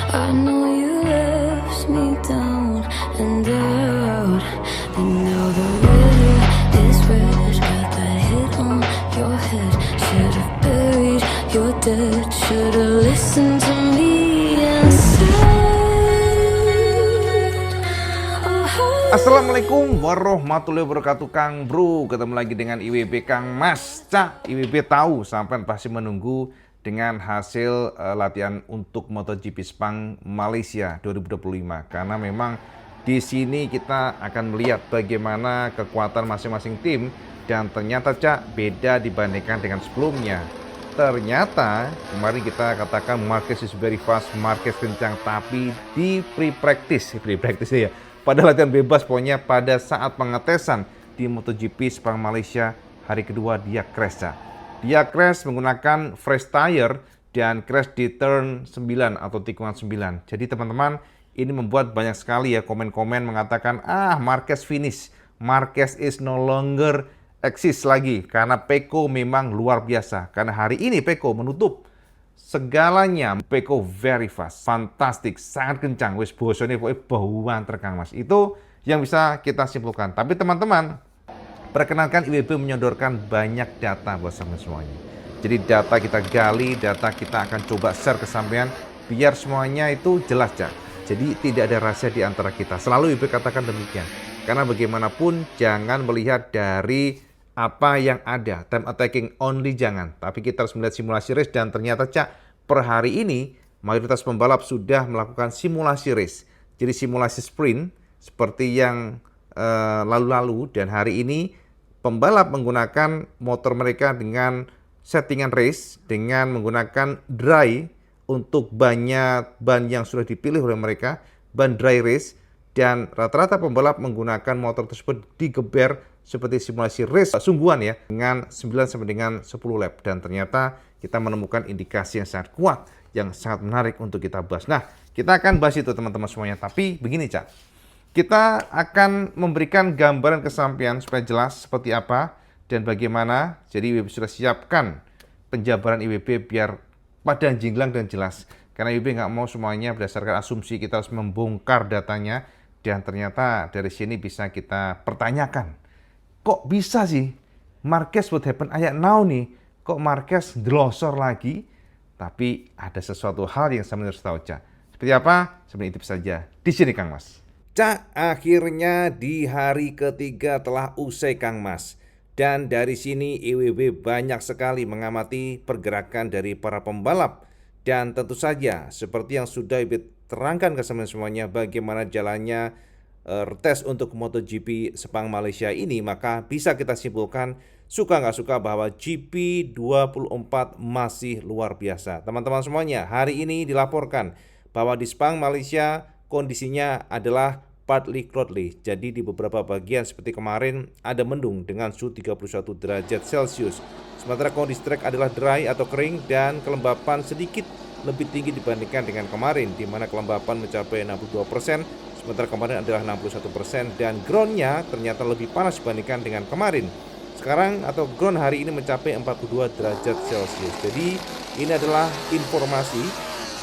I know you left me down and out. And now the river is red. Got that hit on your head. Should've buried your dead. Should've listened to me and said, Assalamualaikum warahmatullahi wabarakatuh, Kang Bro. Ketemu lagi dengan IWB Kang Mas. Cak, IWB tahu sampai pasti menunggu dengan hasil latihan untuk MotoGP Sepang Malaysia 2025. Karena memang di sini kita akan melihat bagaimana kekuatan masing-masing tim. Dan ternyata Cak, beda dibandingkan dengan sebelumnya. Ternyata kemarin kita katakan Marquez is very fast, Marquez kencang, tapi di pre-practice ya, pada latihan bebas pokoknya pada saat pengetesan di MotoGP Sepang Malaysia hari kedua dia crash. Dia crash menggunakan fresh tire dan crash di turn 9 atau tikungan 9. Jadi teman-teman, ini membuat banyak sekali ya komen-komen mengatakan Marquez finish, Marquez is no longer exist lagi karena Pecco memang luar biasa. Karena hari ini Pecco menutup segalanya. Pecco very fast, fantastic, sangat kencang. Wes bosone pokoknya bauan terkang Mas. Itu yang bisa kita simpulkan. Tapi teman-teman, perkenalkan IWB menyodorkan banyak data buat sampean semuanya. Jadi data kita gali, data kita akan coba share ke sampean biar semuanya itu jelas Cak. Jadi tidak ada rahasia di antara kita. Selalu IWB katakan demikian. Karena bagaimanapun jangan melihat dari apa yang ada, time attacking only jangan. Tapi kita harus melihat simulasi race dan ternyata Cak, per hari ini mayoritas pembalap sudah melakukan simulasi race. Jadi simulasi sprint seperti yang lalu-lalu dan hari ini pembalap menggunakan motor mereka dengan settingan race dengan menggunakan dry untuk ban yang sudah dipilih oleh mereka, ban dry race. Dan rata-rata pembalap menggunakan motor tersebut digeber seperti simulasi race sungguhan ya, dengan 9 sampai dengan 10 lap. Dan ternyata kita menemukan indikasi yang sangat kuat, yang sangat menarik untuk kita bahas. Nah, kita akan bahas itu teman-teman semuanya. Tapi begini Cak, kita akan memberikan gambaran kesampaian supaya jelas seperti apa dan bagaimana. Jadi IWB sudah siapkan penjabaran IWB biar padan jinglang dan jelas. Karena IWB nggak mau semuanya berdasarkan asumsi, kita harus membongkar datanya. Dan ternyata dari sini bisa kita pertanyakan, kok bisa sih Marquez what happen ayak now nih, kok Marquez delosor lagi? Tapi ada sesuatu hal yang saya harus tahu Cak. Seperti apa? Sebenarnya itu saja di sini Kang Mas. Cak, akhirnya di hari ketiga telah usai Kang Mas. Dan dari sini IWB banyak sekali mengamati pergerakan dari para pembalap. Dan tentu saja seperti yang sudah IWB terangkan ke semuanya bagaimana jalannya tes untuk MotoGP Sepang Malaysia ini, maka bisa kita simpulkan suka nggak suka bahwa GP24 masih luar biasa. Teman-teman semuanya, hari ini dilaporkan bahwa di Sepang Malaysia kondisinya adalah partly cloudy. Jadi di beberapa bagian seperti kemarin ada mendung dengan suhu 31 derajat Celcius. Sementara kondisi trek adalah dry atau kering dan kelembapan sedikit lebih tinggi dibandingkan dengan kemarin, di mana kelembapan mencapai 62%, sementara kemarin adalah 61%, dan groundnya ternyata lebih panas dibandingkan dengan kemarin. Sekarang atau ground hari ini mencapai 42 derajat Celcius. Jadi ini adalah informasi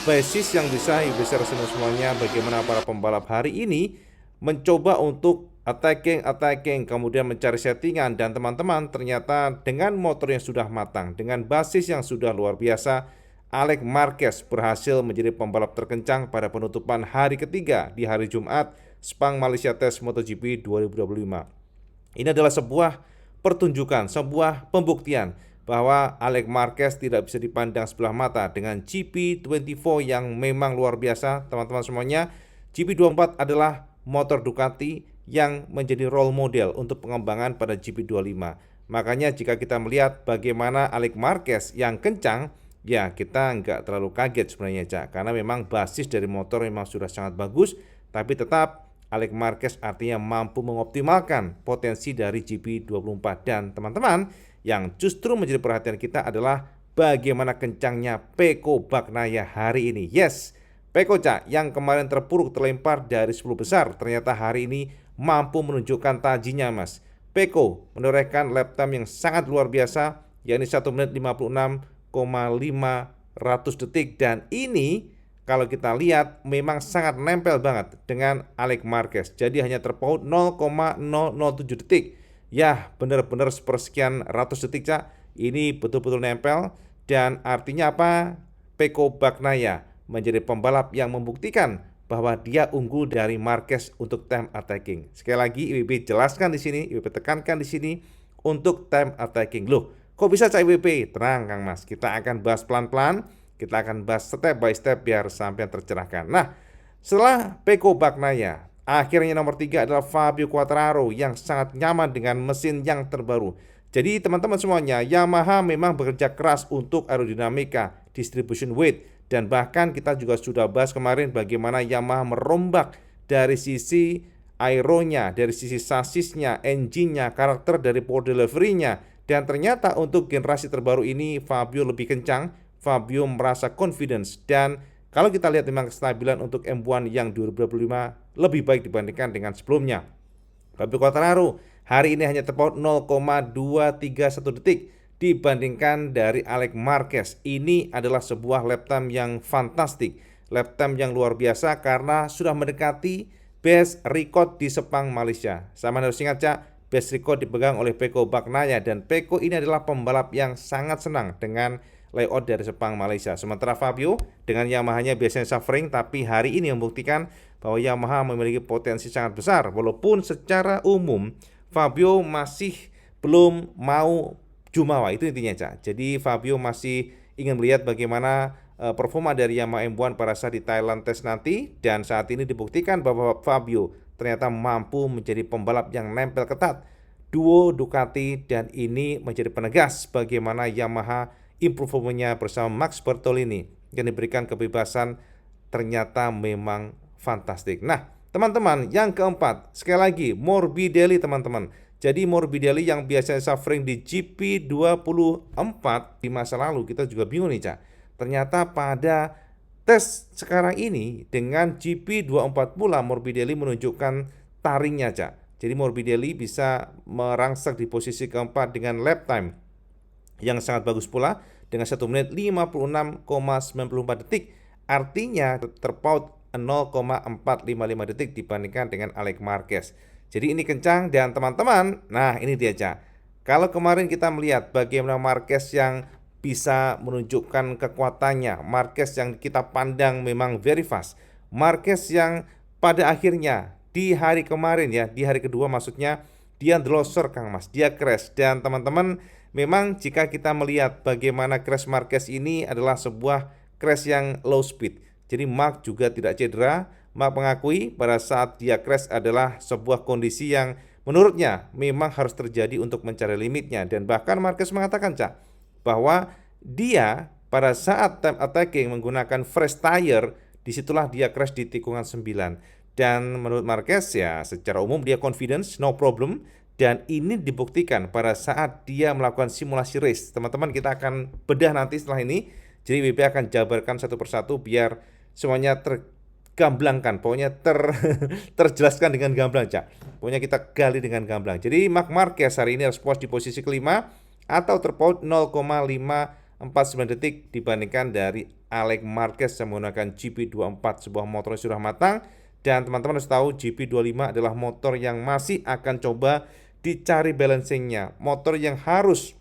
basis yang bisa IWB share semuanya bagaimana para pembalap hari ini mencoba untuk attacking, kemudian mencari settingan. Dan teman-teman, ternyata dengan motor yang sudah matang, dengan basis yang sudah luar biasa, Alex Marquez berhasil menjadi pembalap terkencang pada penutupan hari ketiga di hari Jumat Sepang Malaysia Test MotoGP 2025. Ini adalah sebuah pertunjukan, sebuah pembuktian bahwa Alex Marquez tidak bisa dipandang sebelah mata dengan GP24 yang memang luar biasa. Teman-teman semuanya, GP24 adalah motor Ducati yang menjadi role model untuk pengembangan pada GP25. Makanya jika kita melihat bagaimana Alex Marquez yang kencang, ya kita nggak terlalu kaget sebenarnya Cak, karena memang basis dari motor memang sudah sangat bagus, tapi tetap Alex Marquez artinya mampu mengoptimalkan potensi dari GP24. Dan teman-teman, yang justru menjadi perhatian kita adalah bagaimana kencangnya Pecco Bagnaia hari ini. Yes, Pecco Cak yang kemarin terpuruk terlempar dari 10 besar, ternyata hari ini mampu menunjukkan tajinya Mas. Pecco menorehkan lap time yang sangat luar biasa, yakni 1 menit 56,5 detik, dan ini kalau kita lihat memang sangat nempel banget dengan Alex Marquez. Jadi hanya terpaut 0,007 detik. Ya, benar-benar sepersekian ratus detik, Cak. Ini betul-betul nempel dan artinya apa? Pecco Bagnaia menjadi pembalap yang membuktikan bahwa dia unggul dari Marquez untuk time attacking. Sekali lagi IWB jelaskan di sini, IWB tekankan di sini untuk time attacking. Loh, kok bisa Cak IWB? Tenang Kang Mas, kita akan bahas pelan-pelan. Kita akan bahas step by step biar sampai tercerahkan. Nah, setelah Pecco Bagnaia, akhirnya nomor 3 adalah Fabio Quartararo yang sangat nyaman dengan mesin yang terbaru. Jadi teman-teman semuanya, Yamaha memang bekerja keras untuk aerodinamika, distribution weight, dan bahkan kita juga sudah bahas kemarin bagaimana Yamaha merombak dari sisi aeronya, dari sisi sasisnya, engine-nya, karakter dari power delivery-nya. Dan ternyata untuk generasi terbaru ini Fabio lebih kencang. Fabio merasa confidence dan kalau kita lihat memang kestabilan untuk M1 yang 2025 lebih baik dibandingkan dengan sebelumnya. Fabio Quartararo hari ini hanya terpaut 0,231 detik dibandingkan dari Alex Marquez. Ini adalah sebuah lap time yang fantastik, lap time yang luar biasa karena sudah mendekati best record di Sepang Malaysia. Sama harus ingat Cak, best record dipegang oleh Pecco Bagnaia dan Pecco ini adalah pembalap yang sangat senang dengan layout dari Sepang Malaysia. Sementara Fabio dengan Yamaha-nya biasanya suffering, tapi hari ini membuktikan bahwa Yamaha memiliki potensi sangat besar. Walaupun secara umum Fabio masih belum mau jumawa, itu intinya Cak. Jadi Fabio masih ingin melihat bagaimana performa dari Yamaha M1 pada saat di Thailand Test nanti, dan saat ini dibuktikan bahwa Fabio ternyata mampu menjadi pembalap yang nempel ketat duo Ducati, dan ini menjadi penegas bagaimana Yamaha improve-nya bersama Max Bertolini yang diberikan kebebasan ternyata memang fantastik. Nah, teman-teman, yang keempat, sekali lagi Morbidelli teman-teman. Jadi Morbidelli yang biasanya suffering di GP24 di masa lalu, kita juga bingung nih Cak. Ternyata pada tes sekarang ini dengan GP24 pula Morbidelli menunjukkan taringnya Cak. Jadi Morbidelli bisa merangsek di posisi keempat dengan lap time yang sangat bagus pula dengan 1 menit 56,94 detik. Artinya terpaut 0,455 detik dibandingkan dengan Alex Marquez. Jadi ini kencang dan teman-teman, nah ini dia Cak. Kalau kemarin kita melihat bagaimana Marquez yang bisa menunjukkan kekuatannya, Marquez yang kita pandang memang very fast, Marquez yang pada akhirnya di hari kemarin ya, di hari kedua maksudnya, dia loser Kang Mas, dia crash. Dan teman-teman, memang jika kita melihat bagaimana crash Marquez ini adalah sebuah crash yang low speed. Jadi Mark juga tidak cedera. Mark mengakui pada saat dia crash adalah sebuah kondisi yang menurutnya memang harus terjadi untuk mencari limitnya. Dan bahkan Marquez mengatakan Cak, bahwa dia pada saat time attacking menggunakan fresh tire, disitulah dia crash di tikungan 9. Dan menurut Marquez ya secara umum dia confidence, no problem. Dan ini dibuktikan pada saat dia melakukan simulasi race. Teman-teman, kita akan bedah nanti setelah ini. Jadi WP akan jabarkan satu persatu biar semuanya tergamblangkan. Pokoknya terjelaskan dengan gamblang Cak. Pokoknya kita gali dengan gamblang. Jadi Marc Marquez hari ini harus puas di posisi kelima atau terpaut 0,549 detik dibandingkan dari Alex Marquez yang menggunakan GP24, sebuah motor yang sudah matang. Dan teman-teman harus tahu GP25 adalah motor yang masih akan coba dicari balancingnya, motor yang harus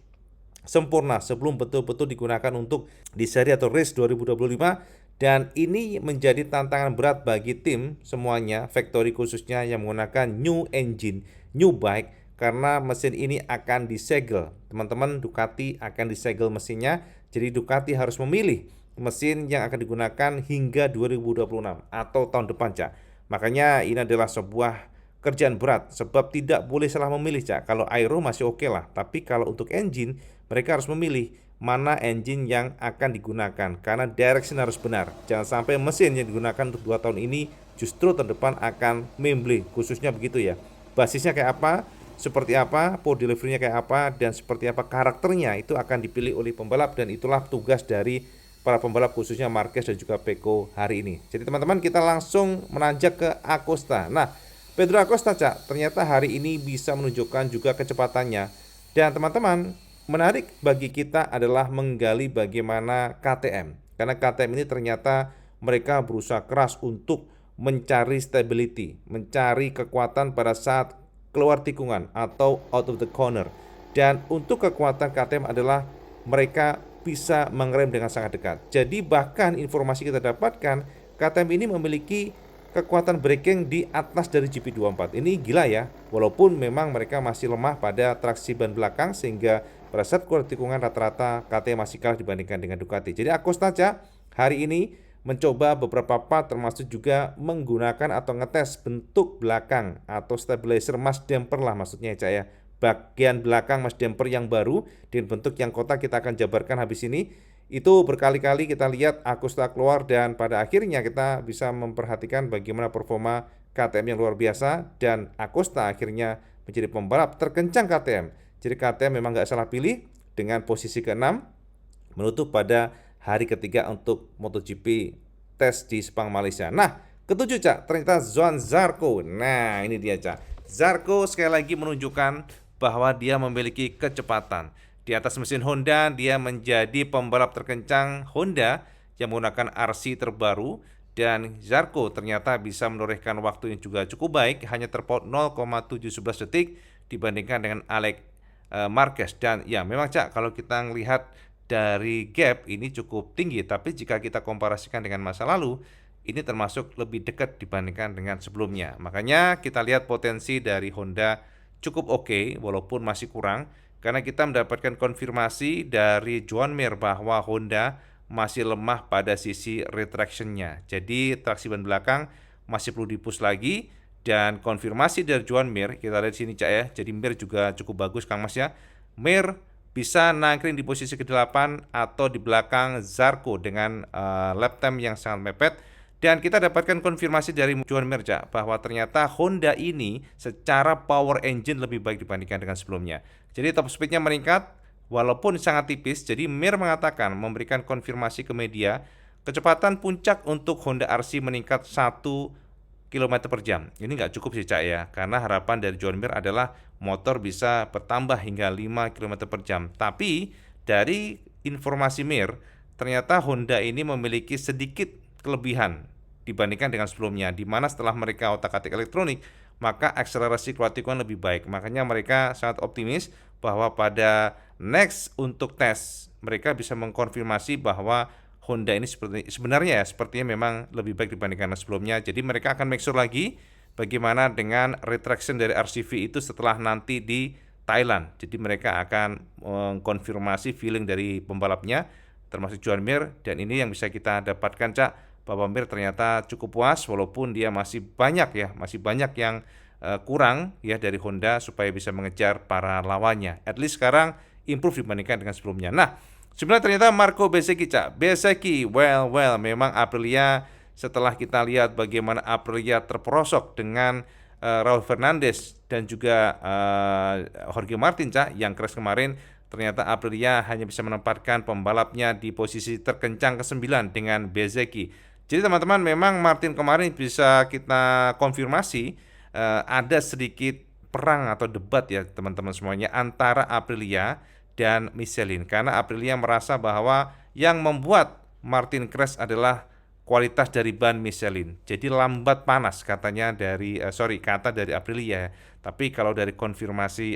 sempurna sebelum betul-betul digunakan untuk di seri atau race 2025. Dan ini menjadi tantangan berat bagi tim semuanya, factory khususnya yang menggunakan new engine, new bike, karena mesin ini akan disegel. Teman-teman, Ducati akan disegel mesinnya, jadi Ducati harus memilih mesin yang akan digunakan hingga 2026 atau tahun depan Cak. Makanya ini adalah sebuah kerjaan berat sebab tidak boleh salah memilih Cak. Kalau aero masih oke lah, tapi kalau untuk engine mereka harus memilih mana engine yang akan digunakan karena direction harus benar. Jangan sampai mesin yang digunakan untuk 2 tahun ini justru tahun depan akan memble, khususnya begitu ya. Basisnya kayak apa, seperti apa, power delivery-nya kayak apa, dan seperti apa karakternya itu akan dipilih oleh pembalap, dan itulah tugas dari para pembalap khususnya Marquez dan juga Pecco hari ini. Jadi teman-teman, kita langsung menanjak ke Acosta. Nah, Pedro Acosta Cak, ternyata hari ini bisa menunjukkan juga kecepatannya. Dan teman-teman, menarik bagi kita adalah menggali bagaimana KTM. Karena KTM ini ternyata mereka berusaha keras untuk mencari stability, mencari kekuatan pada saat keluar tikungan atau out of the corner. Dan untuk kekuatan KTM adalah mereka bisa mengerem dengan sangat dekat. Jadi bahkan informasi kita dapatkan, KTM ini memiliki kekuatan braking di atas dari GP24. Ini gila ya, walaupun memang mereka masih lemah pada traksi ban belakang sehingga pada saat keluar tikungan rata-rata KTM masih kalah dibandingkan dengan Ducati. Jadi Acosta hari ini mencoba beberapa part termasuk juga menggunakan atau ngetes bentuk belakang atau stabilizer mass damper lah maksudnya Cak ya. Bagian belakang mass damper yang baru dengan bentuk yang kotak kita akan jabarkan habis ini. Itu berkali-kali kita lihat Acosta keluar dan pada akhirnya kita bisa memperhatikan bagaimana performa KTM yang luar biasa dan Acosta akhirnya menjadi pembalap terkencang KTM. Jadi KTM memang nggak salah pilih dengan posisi ke-6 menutup pada hari ketiga untuk MotoGP tes di Sepang Malaysia. Nah, ketujuh Cak, ternyata Johann Zarco. Nah, ini dia Cak. Zarco sekali lagi menunjukkan bahwa dia memiliki kecepatan. Di atas mesin Honda, dia menjadi pembalap terkencang Honda yang menggunakan RC terbaru. Dan Zarco ternyata bisa menorehkan waktu yang juga cukup baik, hanya terpaut 0,711 detik dibandingkan dengan Alex Marquez. Dan ya memang Cak, kalau kita melihat dari gap ini cukup tinggi, tapi jika kita komparasikan dengan masa lalu, ini termasuk lebih dekat dibandingkan dengan sebelumnya. Makanya kita lihat potensi dari Honda cukup oke, walaupun masih kurang. Karena kita mendapatkan konfirmasi dari Joan Mir bahwa Honda masih lemah pada sisi retraction-nya. Jadi traksi ban belakang masih perlu di-push lagi. Dan konfirmasi dari Joan Mir, kita lihat sini Cak ya. Jadi Mir juga cukup bagus Kang Mas ya. Mir bisa nangkring di posisi ke-8 atau di belakang Zarco dengan lap time yang sangat mepet. Dan kita dapatkan konfirmasi dari Joan Mir bahwa ternyata Honda ini secara power engine lebih baik dibandingkan dengan sebelumnya. Jadi top speednya meningkat walaupun sangat tipis. Jadi Mir mengatakan memberikan konfirmasi ke media kecepatan puncak untuk Honda RC meningkat 1 km per jam. Ini nggak cukup sih Cak ya, karena harapan dari Joan Mir adalah motor bisa bertambah hingga 5 km per jam. Tapi dari informasi Mir, ternyata Honda ini memiliki sedikit kelebihan dibandingkan dengan sebelumnya, di mana setelah mereka otak-atik elektronik, maka akselerasi keluar tikungan lebih baik. Makanya mereka sangat optimis bahwa pada next untuk tes, mereka bisa mengkonfirmasi bahwa Honda ini sepertinya memang lebih baik dibandingkan sebelumnya. Jadi mereka akan make sure lagi bagaimana dengan retraction dari RCV itu setelah nanti di Thailand. Jadi mereka akan mengkonfirmasi feeling dari pembalapnya, termasuk Joan Mir, dan ini yang bisa kita dapatkan Cak. Bahwa Mir ternyata cukup puas walaupun dia masih banyak yang kurang ya dari Honda supaya bisa mengejar para lawannya. At least sekarang improve dibandingkan dengan sebelumnya. Nah, sebenarnya ternyata Marco Bezzecchi Cak. Bezzecchi, well memang Aprilia setelah kita lihat bagaimana Aprilia terperosok dengan Raul Fernandez dan juga Jorge Martin Cak yang crash kemarin. Ternyata Aprilia hanya bisa menempatkan pembalapnya di posisi terkencang ke-9 dengan Bezzecchi. Jadi teman-teman memang Martin kemarin bisa kita konfirmasi ada sedikit perang atau debat ya teman-teman semuanya antara Aprilia dan Michelin. Karena Aprilia merasa bahwa yang membuat Martin crash adalah kualitas dari ban Michelin. Jadi lambat panas katanya kata dari Aprilia. Tapi kalau dari konfirmasi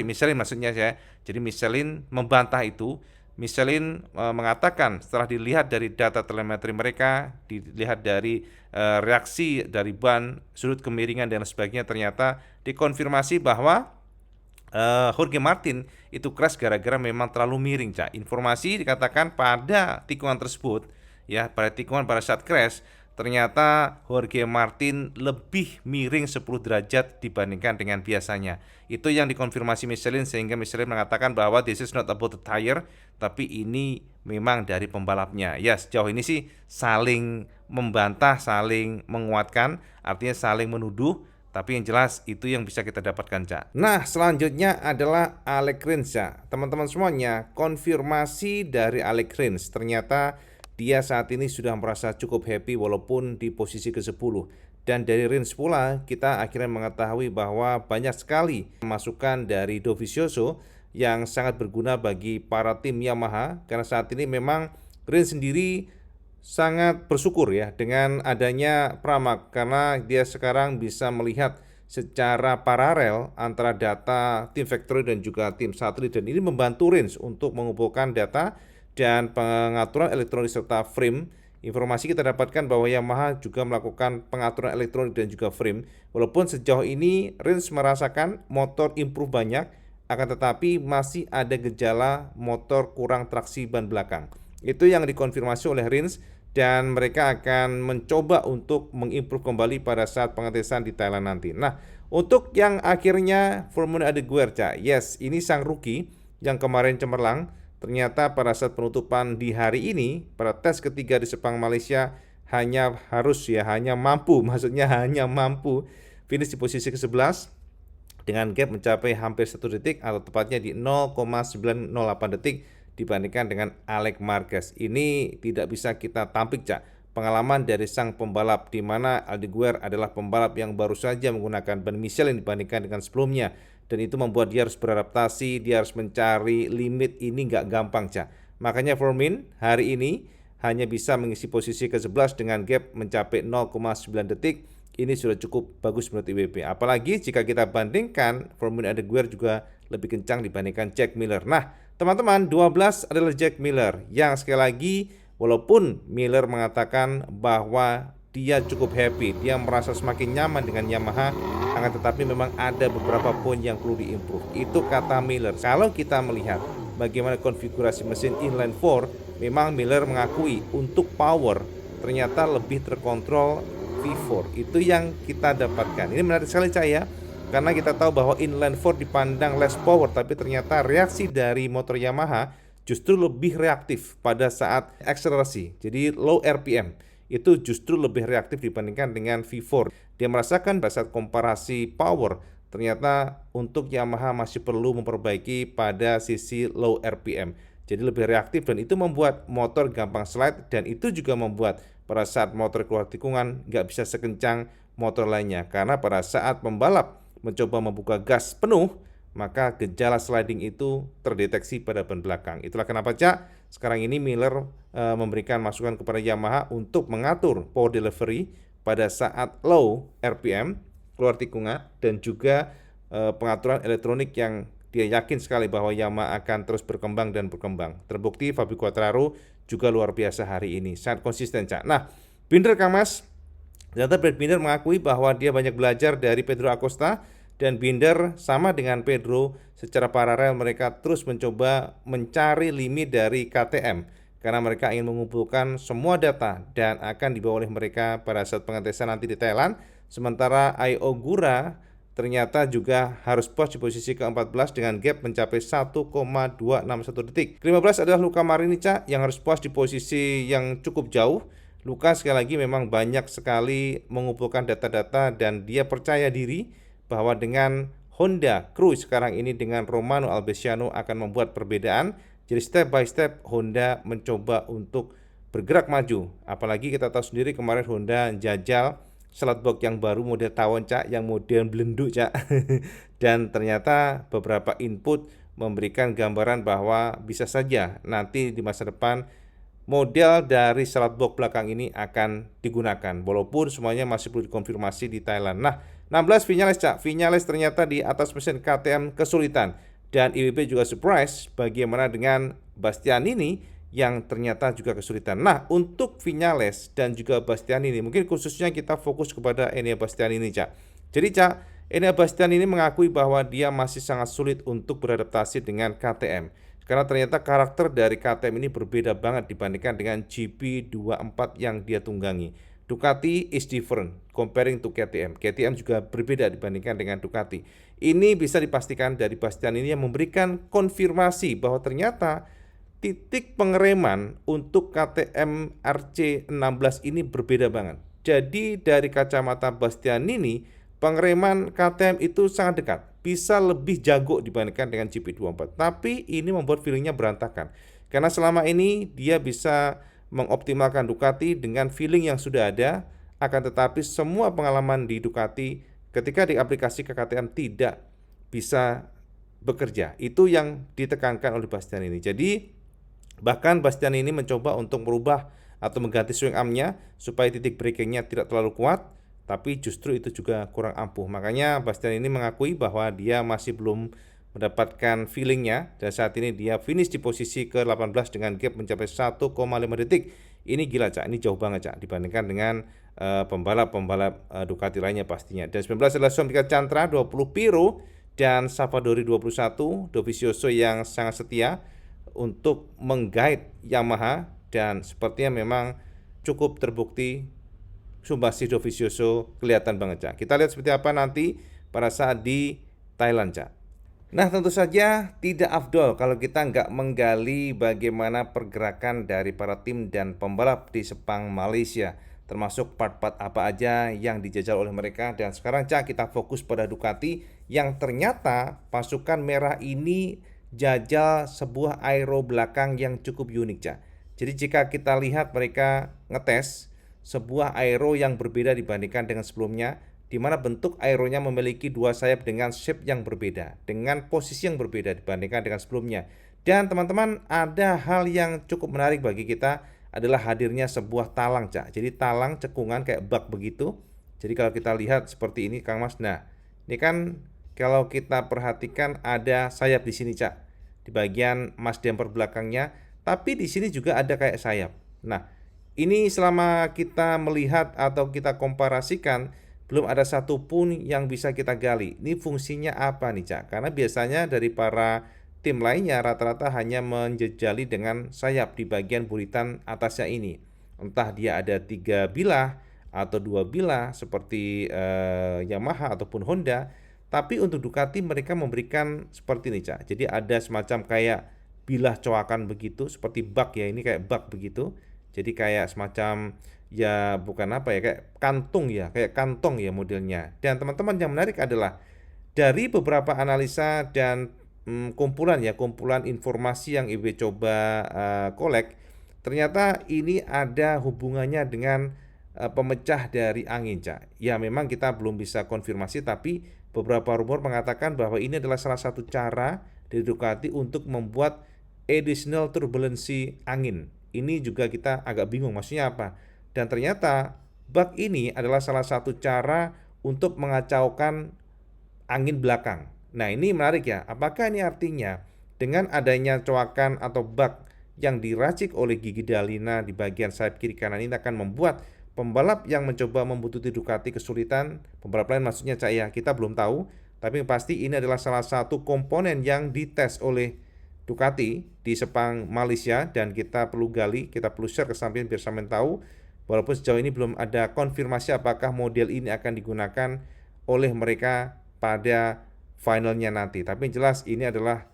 Michelin maksudnya ya. Jadi Michelin membantah itu. Michelin mengatakan setelah dilihat dari data telemetri mereka, dilihat dari reaksi dari ban, sudut kemiringan dan sebagainya, ternyata dikonfirmasi bahwa Jorge Martin itu crash gara-gara memang terlalu miring Cak. Informasi dikatakan pada tikungan tersebut ya, pada tikungan pada saat crash ternyata Jorge Martin lebih miring 10 derajat dibandingkan dengan biasanya. Itu yang dikonfirmasi Michelin sehingga Michelin mengatakan bahwa this is not about the tire, tapi ini memang dari pembalapnya. Ya, sejauh ini sih saling membantah, saling menguatkan, artinya saling menuduh, tapi yang jelas itu yang bisa kita dapatkan Cak. Nah, selanjutnya adalah Alex Rins Cak. Teman-teman semuanya, konfirmasi dari Alex Rins ternyata dia saat ini sudah merasa cukup happy walaupun di posisi ke-10. Dan dari Rins pula kita akhirnya mengetahui bahwa banyak sekali masukan dari Dovizioso yang sangat berguna bagi para tim Yamaha. Karena saat ini memang Rins sendiri sangat bersyukur ya dengan adanya Pramac karena dia sekarang bisa melihat secara paralel antara data tim factory dan juga tim satelit, dan ini membantu Rins untuk mengumpulkan data dan pengaturan elektronik serta frame. Informasi kita dapatkan bahwa Yamaha juga melakukan pengaturan elektronik dan juga frame. Walaupun sejauh ini Rins merasakan motor improve banyak, akan tetapi masih ada gejala motor kurang traksi ban belakang. Itu yang dikonfirmasi oleh Rins, dan mereka akan mencoba untuk mengimprove kembali pada saat pengetesan di Thailand nanti. Nah, untuk yang akhirnya Formula de Guerca, yes, ini sang rookie yang kemarin cemerlang. Ternyata pada saat penutupan di hari ini, pada tes ketiga di Sepang Malaysia, hanya mampu finish di posisi ke-11 dengan gap mencapai hampir 1 detik atau tepatnya di 0,908 detik dibandingkan dengan Alex Marquez. Ini tidak bisa kita tampik, Cak. Pengalaman dari sang pembalap, di mana Aldeguer adalah pembalap yang baru saja menggunakan ban Michelin dibandingkan dengan sebelumnya. Dan itu membuat dia harus beradaptasi, dia harus mencari limit, ini nggak gampang, Cak. Makanya Formin hari ini hanya bisa mengisi posisi ke-11 dengan gap mencapai 0,9 detik. Ini sudah cukup bagus menurut IWB. Apalagi jika kita bandingkan, Formula Aldeguer juga lebih kencang dibandingkan Jack Miller. Nah, teman-teman, 12 adalah Jack Miller yang sekali lagi, walaupun Miller mengatakan bahwa dia cukup happy, dia merasa semakin nyaman dengan Yamaha, akan tetapi memang ada beberapa poin yang perlu diimprove. Itu kata Miller. Kalau kita melihat bagaimana konfigurasi mesin inline 4, memang Miller mengakui untuk power ternyata lebih terkontrol V4. Itu yang kita dapatkan. Ini menarik sekali, saya, karena kita tahu bahwa inline 4 dipandang less power, tapi ternyata reaksi dari motor Yamaha justru lebih reaktif pada saat akselerasi. Jadi low RPM itu justru lebih reaktif dibandingkan dengan V4. Dia merasakan pada saat komparasi power, ternyata untuk Yamaha masih perlu memperbaiki pada sisi low RPM. Jadi lebih reaktif, dan itu membuat motor gampang slide, dan itu juga membuat pada saat motor keluar tikungan nggak bisa sekencang motor lainnya. Karena pada saat pembalap mencoba membuka gas penuh, maka gejala sliding itu terdeteksi pada ban belakang. Itulah kenapa, Cak, sekarang ini Miller memberikan masukan kepada Yamaha untuk mengatur power delivery pada saat low RPM, keluar tikungan, dan juga pengaturan elektronik yang dia yakin sekali bahwa Yamaha akan terus berkembang dan berkembang. Terbukti Fabio Quartararo juga luar biasa hari ini, sangat konsisten, Cak. Nah, Binder Kang Mas, ternyata Brad Binder mengakui bahwa dia banyak belajar dari Pedro Acosta, dan Binder sama dengan Pedro, secara paralel mereka terus mencoba mencari limit dari KTM karena mereka ingin mengumpulkan semua data dan akan dibawa oleh mereka pada saat pengetesan nanti di Thailand. Sementara Ai Ogura ternyata juga harus puas di posisi ke-14 dengan gap mencapai 1,261 detik. Ke-15 adalah Luca Marini, Cak, yang harus puas di posisi yang cukup jauh. Luca sekali lagi memang banyak sekali mengumpulkan data-data, dan dia percaya diri bahwa dengan Honda Cruise sekarang ini dengan Romano Albesiano akan membuat perbedaan. Jadi step by step Honda mencoba untuk bergerak maju. Apalagi kita tahu sendiri kemarin Honda jajal slotbox yang baru model tawon, Cak, yang model belenduk, Cak. Dan ternyata beberapa input memberikan gambaran bahwa bisa saja nanti di masa depan model dari slotbox belakang ini akan digunakan, walaupun semuanya masih perlu dikonfirmasi di Thailand. Nah, 16 Viñales, Cak. Viñales ternyata di atas mesin KTM kesulitan, dan IWB juga surprise bagaimana dengan Bastianini yang ternyata juga kesulitan. Nah, untuk Viñales dan juga Bastianini, mungkin khususnya kita fokus kepada Enea Bastianini, Cak. Jadi, Cak, Enea Bastianini mengakui bahwa dia masih sangat sulit untuk beradaptasi dengan KTM. Karena ternyata karakter dari KTM ini berbeda banget dibandingkan dengan GP24 yang dia tunggangi. Ducati is different comparing to KTM. KTM juga berbeda dibandingkan dengan Ducati. Ini bisa dipastikan dari Bastianini yang memberikan konfirmasi bahwa ternyata titik pengereman untuk KTM RC16 ini berbeda banget. Jadi dari kacamata Bastianini, pengereman KTM itu sangat dekat, bisa lebih jago dibandingkan dengan GP24. Tapi ini membuat feelingnya berantakan, karena selama ini dia bisa mengoptimalkan Ducati dengan feeling yang sudah ada, akan tetapi semua pengalaman di Ducati ketika diaplikasi ke KTM tidak bisa bekerja. Itu yang ditekankan oleh Bastianini. Jadi bahkan Bastianini mencoba untuk merubah atau mengganti swing armnya supaya titik breakingnya tidak terlalu kuat, tapi justru itu juga kurang ampuh. Makanya Bastian ini mengakui bahwa dia masih belum mendapatkan feelingnya, dan saat ini dia finish di posisi ke-18 dengan gap mencapai 1,5 detik. Ini gila Cak, ini jauh banget Cak dibandingkan dengan pembalap-pembalap Ducati lainnya pastinya. Dan 19 adalah Somika Chantra, 20 Piro, dan Savadori 21, Dovizioso yang sangat setia untuk mengguide Yamaha, dan sepertinya memang cukup terbukti Subasi Dovizioso kelihatan banget Cak. Kita lihat seperti apa nanti pada saat di Thailand Cak. Nah tentu saja tidak afdol kalau kita nggak menggali bagaimana pergerakan dari para tim dan pembalap di Sepang Malaysia, termasuk part-part apa aja yang dijajal oleh mereka. Dan sekarang Cak, kita fokus pada Ducati yang ternyata pasukan merah ini jajal sebuah aero belakang yang cukup unik Cak. Jadi jika kita lihat mereka ngetes sebuah aero yang berbeda dibandingkan dengan sebelumnya, di mana bentuk aeronya memiliki dua sayap dengan shape yang berbeda, dengan posisi yang berbeda dibandingkan dengan sebelumnya. Dan teman-teman, ada hal yang cukup menarik bagi kita adalah hadirnya sebuah talang Cak. Jadi talang cekungan kayak bak begitu. Jadi kalau kita lihat seperti ini Kang Mas, nah ini kan kalau kita perhatikan ada sayap di sini Cak, di bagian mas damper belakangnya, tapi di sini juga ada kayak sayap. Nah ini selama kita melihat atau kita komparasikan, belum ada satupun yang bisa kita gali. Ini fungsinya apa nih Cak? Karena biasanya dari para tim lainnya rata-rata hanya menjejali dengan sayap di bagian buritan atasnya ini. Entah dia ada 3 bilah atau 2 bilah seperti Yamaha ataupun Honda. Tapi untuk Ducati mereka memberikan seperti ini Cak. Jadi ada semacam kayak bilah coakan begitu, seperti bak ya, ini kayak bak begitu. Jadi kayak semacam ya bukan apa ya, kayak kantung ya, kayak kantong ya modelnya. Dan teman-teman yang menarik adalah dari beberapa analisa dan kumpulan informasi yang IB coba kolek, ternyata ini ada hubungannya dengan pemecah dari angin Cak. Ya memang kita belum bisa konfirmasi, tapi beberapa rumor mengatakan bahwa ini adalah salah satu cara dari Ducati untuk membuat additional turbulency angin. Ini juga kita agak bingung maksudnya apa. Dan ternyata bak ini adalah salah satu cara untuk mengacaukan angin belakang. Nah ini menarik ya. Apakah ini artinya dengan adanya coakan atau bak yang diracik oleh gigi Dalina di bagian sayap kiri kanan ini akan membuat pembalap yang mencoba membuntuti Ducati kesulitan? Pembalap lain maksudnya Cak ya, kita belum tahu. Tapi pasti ini adalah salah satu komponen yang dites oleh Ducati di Sepang Malaysia, dan kita perlu gali, kita perlu share ke samping biar sampean tahu. Walaupun sejauh ini belum ada konfirmasi apakah model ini akan digunakan oleh mereka pada finalnya nanti. Tapi yang jelas ini adalah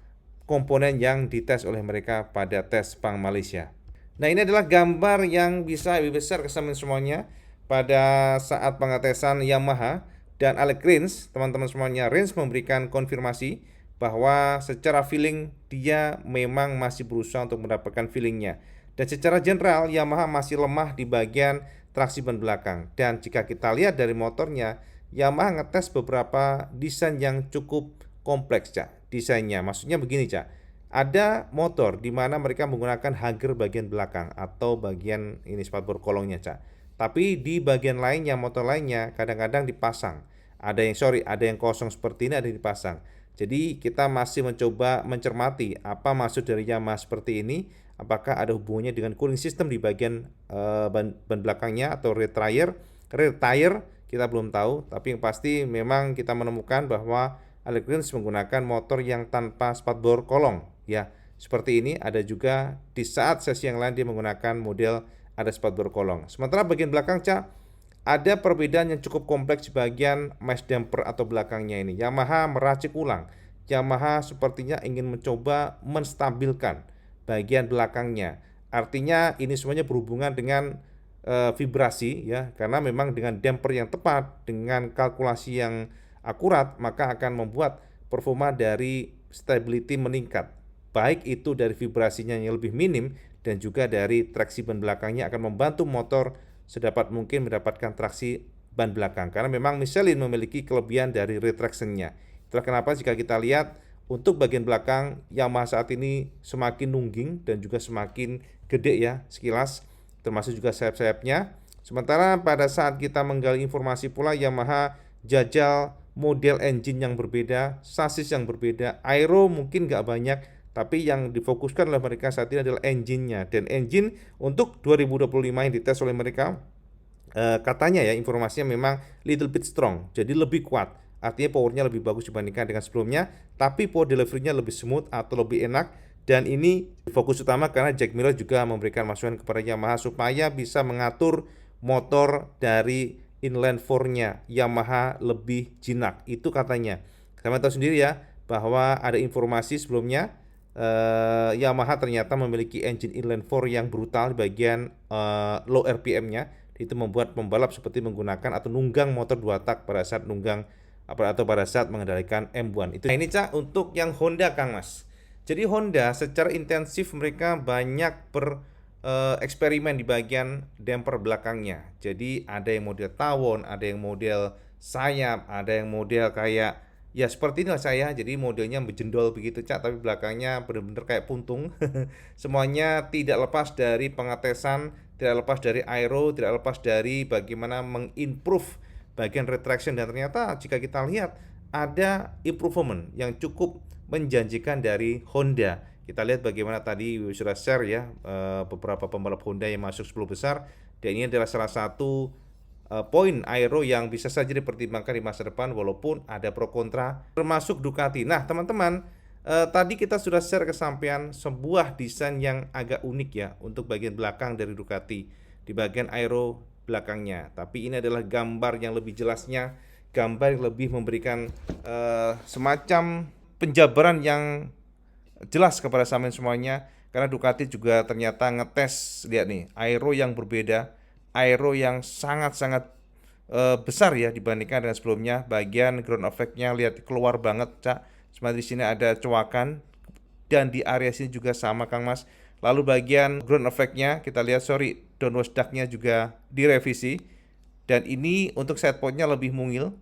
komponen yang dites oleh mereka pada tes Sepang Malaysia. Nah ini adalah gambar yang bisa lebih besar ke samping semuanya pada saat pengetesan Yamaha dan Alex Rins. Teman-teman semuanya, Rins memberikan konfirmasi bahwa secara feeling dia memang masih berusaha untuk mendapatkan feelingnya. Dan secara general Yamaha masih lemah di bagian traksi ban belakang. Dan jika kita lihat dari motornya, Yamaha ngetes beberapa desain yang cukup kompleks Cak. Desainnya maksudnya begini Cak. Ada motor di mana mereka menggunakan hager bagian belakang atau bagian ini spatbor kolongnya Cak. Tapi di bagian lainnya, motor lainnya kadang-kadang dipasang. Ada yang kosong seperti ini, ada yang dipasang. Jadi kita masih mencoba mencermati apa maksud dari Yamaha seperti ini. Apakah ada hubungannya dengan cooling system di bagian ban belakangnya atau rear tire, kita belum tahu. Tapi yang pasti memang kita menemukan bahwa Alex Rins menggunakan motor yang tanpa spatbor kolong ya. Seperti ini. Ada juga di saat sesi yang lain dia menggunakan model ada spatbor kolong. Sementara bagian belakang Cak, ada perbedaan yang cukup kompleks di bagian mesh damper atau belakangnya ini. Yamaha meracik ulang. Yamaha sepertinya ingin mencoba menstabilkan bagian belakangnya. Artinya ini semuanya berhubungan dengan vibrasi ya, karena memang dengan damper yang tepat, dengan kalkulasi yang akurat, maka akan membuat performa dari stability meningkat. Baik itu dari vibrasinya yang lebih minim dan juga dari traksi ban belakangnya akan membantu motor sedapat mungkin mendapatkan traksi ban belakang. Karena memang Michelin memiliki kelebihan dari retraction-nya. Itulah kenapa jika kita lihat untuk bagian belakang Yamaha saat ini semakin nungging dan juga semakin gede ya sekilas. termasuk juga sayap-sayapnya. Sementara pada saat kita menggali informasi pula, Yamaha jajal model engine yang berbeda, sasis yang berbeda, aero mungkin nggak banyak, tapi yang difokuskan oleh mereka saat ini adalah engine-nya. Dan engine untuk 2025 yang dites oleh mereka, katanya ya informasinya memang little bit strong, jadi lebih kuat. Artinya powernya lebih bagus dibandingkan dengan sebelumnya, tapi power delivery-nya lebih smooth atau lebih enak. Dan ini fokus utama karena Jack Miller juga memberikan masukan kepada Yamaha supaya bisa mengatur motor dari inline 4-nya Yamaha lebih jinak. Itu katanya. Kalian tahu sendiri ya bahwa ada informasi sebelumnya Yamaha ternyata memiliki engine inline 4 yang brutal di bagian low RPM-nya. Itu membuat pembalap seperti menggunakan atau nunggang motor 2 tak pada saat nunggang atau pada saat mengendalikan M1. Itu. Nah, ini Cak untuk yang Honda Kang Mas. Jadi Honda secara intensif mereka banyak eksperimen di bagian damper belakangnya. Jadi ada yang model tawon, ada yang model sayap, ada yang model kayak ya seperti inilah saya. Jadi modelnya berjendol begitu Cak, tapi belakangnya benar-benar kayak puntung. Semuanya tidak lepas dari pengetesan, tidak lepas dari aero, tidak lepas dari bagaimana mengimprove bagian retraction. Dan ternyata jika kita lihat ada improvement yang cukup menjanjikan dari Honda. Kita lihat bagaimana tadi sudah share ya beberapa pembalap Honda yang masuk 10 besar, dan ini adalah salah satu poin aero yang bisa saja dipertimbangkan di masa depan walaupun ada pro kontra termasuk Ducati. Nah teman-teman, tadi kita sudah share kesampaian sebuah desain yang agak unik ya untuk bagian belakang dari Ducati di bagian aero belakangnya. Tapi ini adalah gambar yang lebih jelasnya, gambar yang lebih memberikan semacam penjabaran yang jelas kepada sampean semuanya, karena Ducati juga ternyata ngetes, lihat nih, aero yang berbeda, aero yang sangat-sangat besar ya dibandingkan dengan sebelumnya. Bagian ground effect-nya lihat keluar banget Cak. Sebenarnya di sini ada coakan dan di area sini juga sama Kang Mas. Lalu bagian ground effect-nya kita lihat, downwash duct-nya juga direvisi, dan ini untuk setpoint-nya lebih mungil.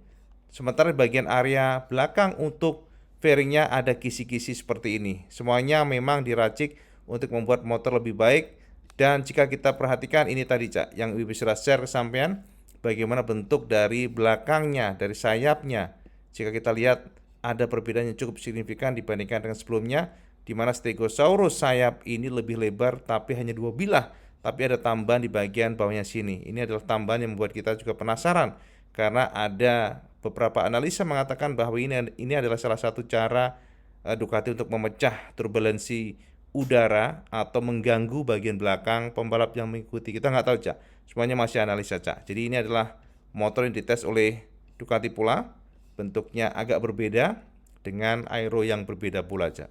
Sementara di bagian area belakang untuk fairing-nya ada kisi-kisi seperti ini. Semuanya memang diracik untuk membuat motor lebih baik. Dan jika kita perhatikan ini tadi Cak, yang Ibu sudah share ke sampean, bagaimana bentuk dari belakangnya, dari sayapnya. Jika kita lihat ada perbedaan yang cukup signifikan dibandingkan dengan sebelumnya, di mana Stegosaurus sayap ini lebih lebar tapi hanya 2 bilah, tapi ada tambahan di bagian bawahnya sini. Ini adalah tambahan yang membuat kita juga penasaran, karena ada beberapa analisa mengatakan bahwa ini adalah salah satu cara Ducati untuk memecah turbulensi udara atau mengganggu bagian belakang pembalap yang mengikuti. Kita nggak tahu Cak, semuanya masih analisa Cak. Jadi ini adalah motor yang dites oleh Ducati pula, bentuknya agak berbeda dengan aero yang berbeda pula Cak.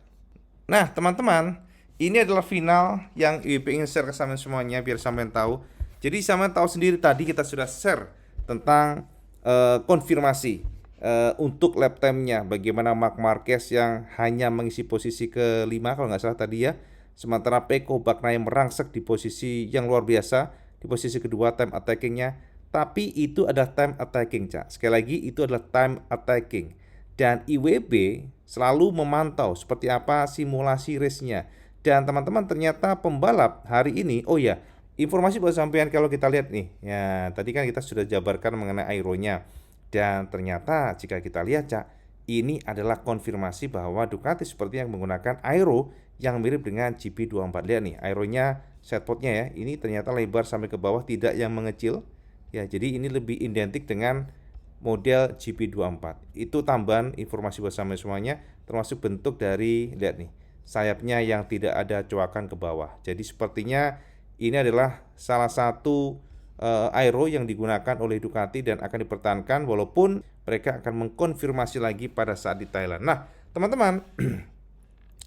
Nah teman-teman, ini adalah final yang IWP ingin share ke sampean semuanya biar sampean tahu. Jadi sampean tahu sendiri tadi kita sudah share tentang konfirmasi untuk lap time-nya, bagaimana Marc Marquez yang hanya mengisi posisi ke-5 kalau nggak salah tadi ya, sementara Pecco Bagnaia merangsek di posisi yang luar biasa di posisi kedua time attacking-nya. Tapi itu adalah time attacking Cak, sekali lagi itu adalah time attacking, dan IWB selalu memantau seperti apa simulasi race-nya. Dan teman-teman, ternyata pembalap hari ini, oh ya, informasi buat sampean kalau kita lihat nih, ya tadi kan kita sudah jabarkan mengenai aeronya, dan ternyata jika kita lihat Cak, ini adalah konfirmasi bahwa Ducati seperti yang menggunakan aero yang mirip dengan GP24. Lihat nih, aeronya setpotnya ya, ini ternyata lebar sampai ke bawah, tidak yang mengecil, ya jadi ini lebih identik dengan model GP24. Itu tambahan informasi buat sampean semuanya, termasuk bentuk dari, lihat nih, sayapnya yang tidak ada coakan ke bawah. Jadi sepertinya ini adalah salah satu aero yang digunakan oleh Ducati dan akan dipertahankan walaupun mereka akan mengkonfirmasi lagi pada saat di Thailand. Nah, teman-teman,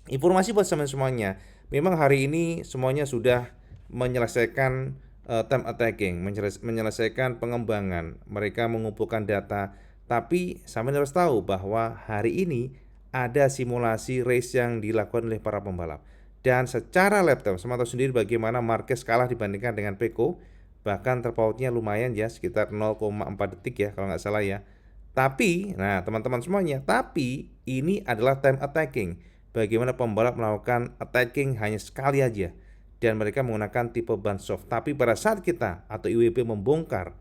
informasi buat teman semuanya, memang hari ini semuanya sudah menyelesaikan time attacking, menyelesaikan pengembangan, mereka mengumpulkan data, tapi sampean harus tahu bahwa hari ini ada simulasi race yang dilakukan oleh para pembalap. Dan secara lap time, semua tahu sendiri bagaimana Marquez kalah dibandingkan dengan Pecco. Bahkan terpautnya lumayan ya, sekitar 0,4 detik ya kalau nggak salah ya. Tapi, nah teman-teman semuanya, tapi ini adalah time attacking. Bagaimana pembalap melakukan attacking hanya sekali aja. dan mereka menggunakan tipe ban soft. Tapi pada saat kita atau IWB membongkar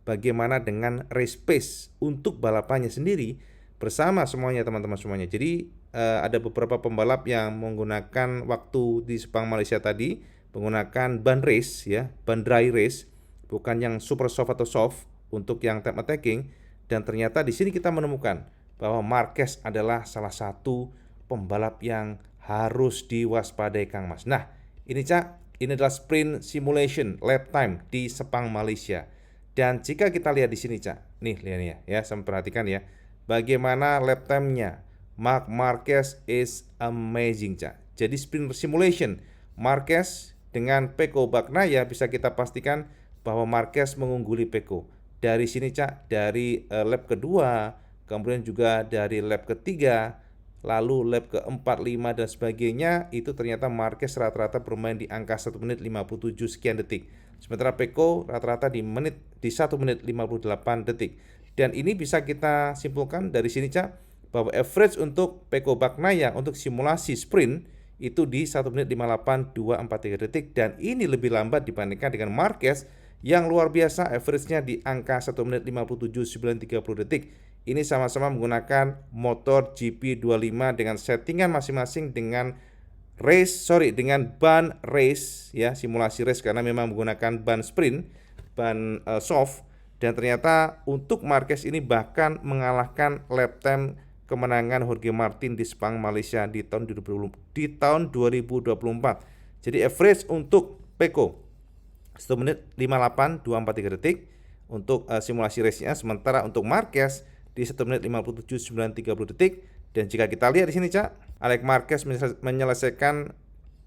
bagaimana dengan race pace untuk balapannya sendiri bersama semuanya teman-teman semuanya. Jadi ada beberapa pembalap yang menggunakan waktu di Sepang Malaysia tadi menggunakan ban race ya, ban dry race, bukan yang super soft atau soft untuk yang time attacking. Dan ternyata di sini kita menemukan bahwa Marquez adalah salah satu pembalap yang harus diwaspadai Kang Mas. Nah, ini ini adalah sprint simulation lap time di Sepang Malaysia. Dan jika kita lihat di sini nih lihat ya, sampai perhatikan ya, bagaimana lap time-nya. Marc Marquez is amazing Jadi sprint simulation Marquez dengan Pecco Bagnaia bisa kita pastikan bahwa Marquez mengungguli Pecco. Dari sini dari lap kedua, kemudian juga dari lap ketiga, lalu lap keempat, 5 dan sebagainya, itu ternyata Marquez rata-rata bermain di angka 1 menit 57 sekian detik. Sementara Pecco rata-rata di 1 menit 58 detik. Dan ini bisa kita simpulkan dari sini bahwa average untuk Pecco Bagnaia untuk simulasi sprint itu di 1 menit 58.243 detik, dan ini lebih lambat dibandingkan dengan Marquez yang luar biasa average-nya di angka 1 menit 57.930 detik. Ini sama-sama menggunakan motor GP25 dengan settingan masing-masing dengan ban race ya, simulasi race karena memang menggunakan ban sprint, ban soft. Dan ternyata untuk Marquez ini bahkan mengalahkan lap time kemenangan Jorge Martin di Sepang Malaysia di tahun 2024. Jadi average untuk Pecco 1 menit 58.243 detik untuk simulasi race-nya, sementara untuk Marquez di 1 menit 57.930 detik. Dan jika kita lihat di sini Alex Marquez menyelesaikan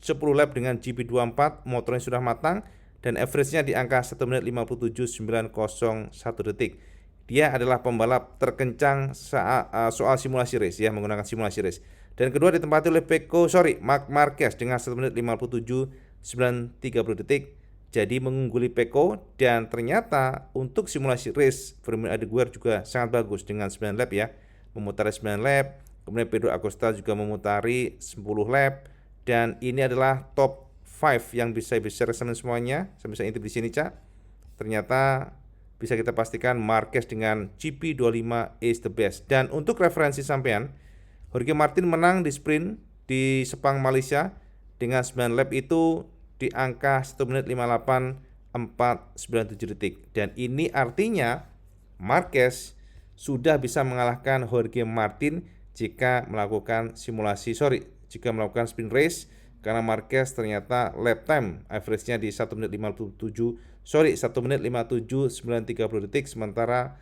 10 lap dengan GP24, motornya sudah matang dan average-nya di angka 1 menit 57.901 detik. Dia adalah pembalap terkencang soal simulasi race ya, menggunakan simulasi race. Dan kedua ditempati oleh Marc Marquez dengan 1 menit 57.930 detik. Jadi mengungguli Pecco, dan ternyata untuk simulasi race Formula Adeguer juga sangat bagus dengan 9 lap ya, memutari 9 lap. Kemudian Pedro Acosta juga memutari 10 lap, dan ini adalah top 5 yang bisa semuanya. Saya bisa intip di sini ternyata bisa kita pastikan Marquez dengan GP25 is the best. Dan untuk referensi sampean, Jorge Martin menang di sprint di Sepang Malaysia dengan 9 lap itu di angka 1 menit 58.497 detik. Dan ini artinya Marquez sudah bisa mengalahkan Jorge Martin jika melakukan melakukan sprint race, karena Marquez ternyata lap time average-nya di 1 menit 57.930 detik, sementara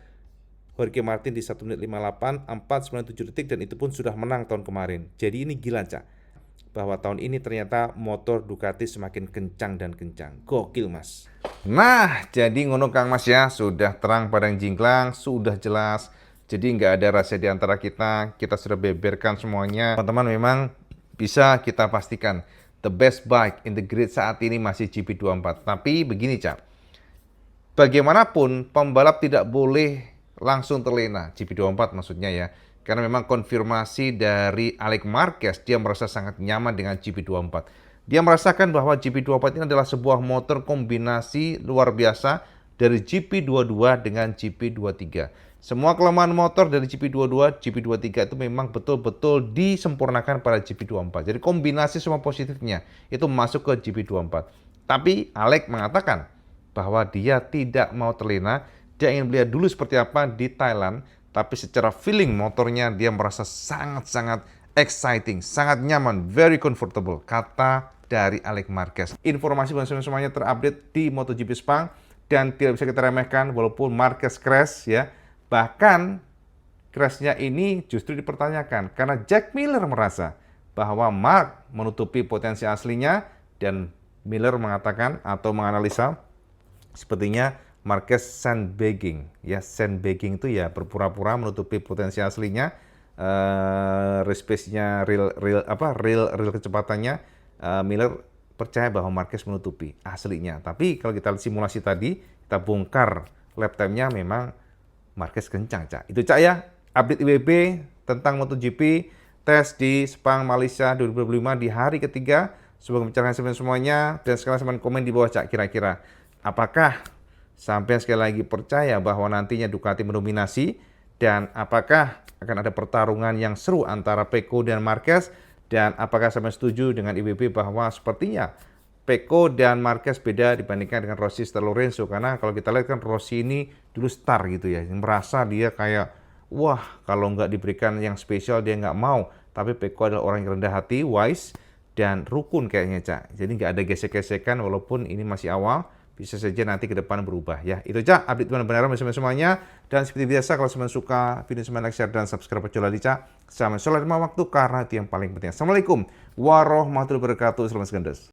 Jorge Martin di 1 menit 58.497 detik, dan itu pun sudah menang tahun kemarin. Jadi ini gila bahwa tahun ini ternyata motor Ducati semakin kencang dan kencang. Gokil Mas. Nah, jadi ngono Kang Mas ya, sudah terang padang jingklang, sudah jelas. Jadi nggak ada rahasia di antara kita sudah beberkan semuanya. Teman-teman, memang bisa kita pastikan the best bike in the grid saat ini masih GP24. Tapi begini bagaimanapun pembalap tidak boleh langsung terlena, GP24 maksudnya ya. Karena memang konfirmasi dari Alex Marquez, dia merasa sangat nyaman dengan GP24. Dia merasakan bahwa GP24 ini adalah sebuah motor kombinasi luar biasa dari GP22 dengan GP23. Semua kelemahan motor dari GP22, GP23 itu memang betul-betul disempurnakan pada GP24. Jadi kombinasi semua positifnya itu masuk ke GP24. Tapi Alex mengatakan bahwa dia tidak mau terlena, dia ingin melihat dulu seperti apa di Thailand. Tapi secara feeling motornya dia merasa sangat-sangat exciting, sangat nyaman, very comfortable, kata dari Alex Marquez. Informasi semuanya terupdate di MotoGP Sepang dan tidak bisa kita remehkan walaupun Marquez crash ya. Bahkan crashnya ini justru dipertanyakan karena Jack Miller merasa bahwa Marc menutupi potensi aslinya, dan Miller mengatakan atau menganalisa sepertinya Marquez sandbagging ya, sandbagging itu ya berpura-pura menutupi potensi aslinya, race pace-nya real kecepatannya. Miller percaya bahwa Marquez menutupi aslinya. Tapi kalau kita lihat simulasi tadi, kita bongkar lap time-nya, memang Marquez kencang Itu ya, update IWB tentang MotoGP tes di Sepang Malaysia 2025 di hari ketiga. Semoga mencerahkan sampean semuanya. Dan sekarang sampean komen di bawah, Cak, kira-kira apakah sampean sekali lagi percaya bahwa nantinya Ducati mendominasi, dan apakah akan ada pertarungan yang seru antara Pecco dan Marquez, dan apakah sampean setuju dengan IWB bahwa sepertinya Pecco dan Marquez beda dibandingkan dengan Rossi dan Lorenzo, karena kalau kita lihat kan Rossi ini dulu star gitu ya, merasa dia kayak wah kalau nggak diberikan yang spesial dia nggak mau, tapi Pecco adalah orang yang rendah hati, wise, dan rukun kayaknya, Cak. Jadi nggak ada gesek-gesekan walaupun ini masih awal, bisa saja nanti ke depan berubah ya. Itu, Cak, update benar-benar semuanya. Dan seperti biasa kalau semuanya suka video semuanya, like, share, dan subscribe channel Cak. Sampai sholat 5 waktu karena itu yang paling penting. Assalamualaikum warahmatullahi wabarakatuh. Selamat segendes.